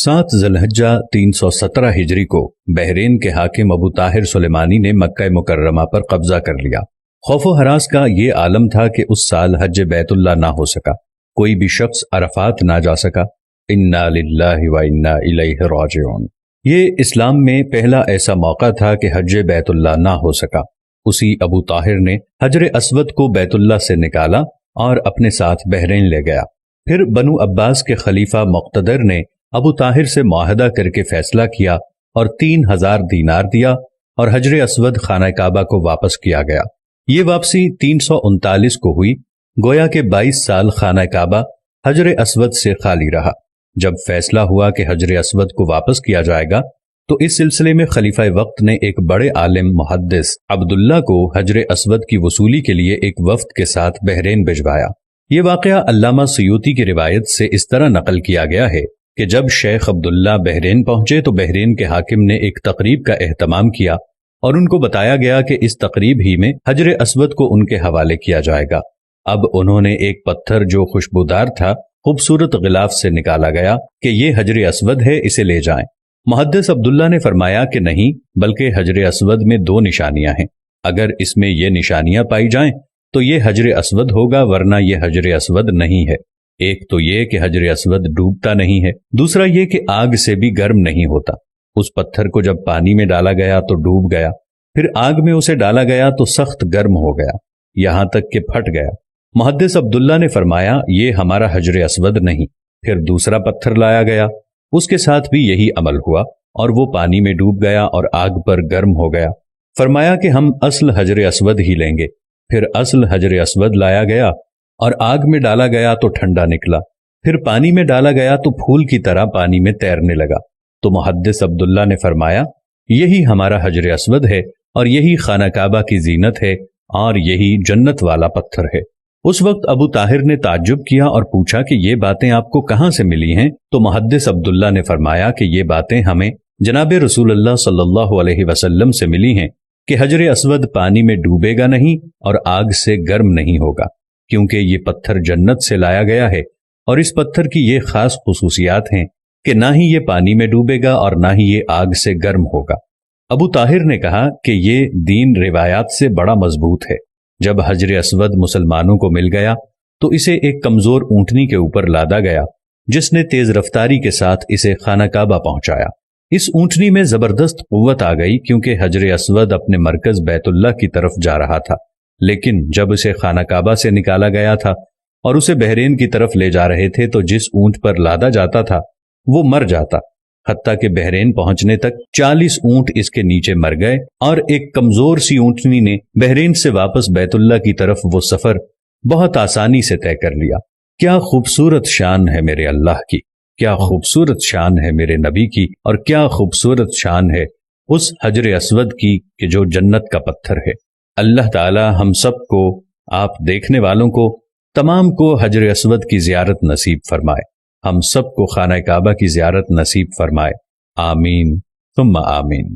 7 ذوالحجہ 317 ہجری کو بحرین کے حاکم ابو طاہر سلیمانی نے مکہ مکرمہ پر قبضہ کر لیا۔ خوف و ہراس کا یہ عالم تھا کہ اس سال حج بیت اللہ نہ ہو سکا، کوئی بھی شخص عرفات نہ جا سکا۔ انا للہ و انا الیہ راجعون۔ یہ اسلام میں پہلا ایسا موقع تھا کہ حج بیت اللہ نہ ہو سکا۔ اسی ابو طاہر نے حجر اسود کو بیت اللہ سے نکالا اور اپنے ساتھ بحرین لے گیا۔ پھر بنو عباس کے خلیفہ مقتدر نے ابو طاہر سے معاہدہ کر کے فیصلہ کیا اور 3000 دینار دیا اور حجر اسود خانہ کعبہ کو واپس کیا گیا۔ یہ واپسی 339 کو ہوئی، گویا کہ 22 سال خانہ کعبہ حجر اسود سے خالی رہا۔ جب فیصلہ ہوا کہ حجر اسود کو واپس کیا جائے گا تو اس سلسلے میں خلیفہ وقت نے ایک بڑے عالم محدث عبداللہ کو حجر اسود کی وصولی کے لیے ایک وفد کے ساتھ بحرین بھجوایا۔ یہ واقعہ علامہ سیوطی کی روایت سے اس طرح نقل کیا گیا ہے کہ جب شیخ عبداللہ بحرین پہنچے تو بحرین کے حاکم نے ایک تقریب کا اہتمام کیا اور ان کو بتایا گیا کہ اس تقریب ہی میں حجر اسود کو ان کے حوالے کیا جائے گا۔ اب انہوں نے ایک پتھر جو خوشبودار تھا خوبصورت غلاف سے نکالا گیا کہ یہ حجر اسود ہے، اسے لے جائیں۔ محدث عبداللہ نے فرمایا کہ نہیں، بلکہ حجر اسود میں 2 نشانیاں ہیں، اگر اس میں یہ نشانیاں پائی جائیں تو یہ حجر اسود ہوگا، ورنہ یہ حجر اسود نہیں ہے۔ ایک تو یہ کہ حجر اسود ڈوبتا نہیں ہے، دوسرا یہ کہ آگ سے بھی گرم نہیں ہوتا۔ اس پتھر کو جب پانی میں ڈالا گیا تو ڈوب گیا، پھر آگ میں اسے ڈالا گیا تو سخت گرم ہو گیا، یہاں تک کہ پھٹ گیا۔ محدث عبداللہ نے فرمایا یہ ہمارا حجر اسود نہیں۔ پھر دوسرا پتھر لایا گیا، اس کے ساتھ بھی یہی عمل ہوا اور وہ پانی میں ڈوب گیا اور آگ پر گرم ہو گیا۔ فرمایا کہ ہم اصل حجر اسود ہی لیں گے۔ پھر اصل حجر اسود لایا گیا اور آگ میں ڈالا گیا تو ٹھنڈا نکلا، پھر پانی میں ڈالا گیا تو پھول کی طرح پانی میں تیرنے لگا۔ تو محدث عبداللہ نے فرمایا یہی ہمارا حجر اسود ہے اور یہی خانہ کعبہ کی زینت ہے اور یہی جنت والا پتھر ہے۔ اس وقت ابو طاہر نے تعجب کیا اور پوچھا کہ یہ باتیں آپ کو کہاں سے ملی ہیں؟ تو محدث عبداللہ نے فرمایا کہ یہ باتیں ہمیں جناب رسول اللہ صلی اللہ علیہ وسلم سے ملی ہیں کہ حجر اسود پانی میں ڈوبے گا نہیں اور آگ سے گرم نہیں ہوگا، کیونکہ یہ پتھر جنت سے لایا گیا ہے اور اس پتھر کی یہ خاص خصوصیات ہیں کہ نہ ہی یہ پانی میں ڈوبے گا اور نہ ہی یہ آگ سے گرم ہوگا۔ ابو طاہر نے کہا کہ یہ دین روایات سے بڑا مضبوط ہے۔ جب حجر اسود مسلمانوں کو مل گیا تو اسے ایک کمزور اونٹنی کے اوپر لادا گیا، جس نے تیز رفتاری کے ساتھ اسے خانہ کعبہ پہنچایا۔ اس اونٹنی میں زبردست قوت آ گئی کیونکہ حجر اسود اپنے مرکز بیت اللہ کی طرف جا رہا تھا، لیکن جب اسے خانہ کعبہ سے نکالا گیا تھا اور اسے بحرین کی طرف لے جا رہے تھے تو جس اونٹ پر لادا جاتا تھا وہ مر جاتا، حتیٰ کہ بحرین پہنچنے تک 40 اونٹ اس کے نیچے مر گئے اور ایک کمزور سی اونٹنی نے بحرین سے واپس بیت اللہ کی طرف وہ سفر بہت آسانی سے طے کر لیا۔ کیا خوبصورت شان ہے میرے اللہ کی، کیا خوبصورت شان ہے میرے نبی کی، اور کیا خوبصورت شان ہے اس حجر اسود کی کہ جو جنت کا پتھر ہے۔ اللہ تعالی ہم سب کو، آپ دیکھنے والوں کو، تمام کو حجر اسود کی زیارت نصیب فرمائے، ہم سب کو خانہ کعبہ کی زیارت نصیب فرمائے، آمین ثم آمین۔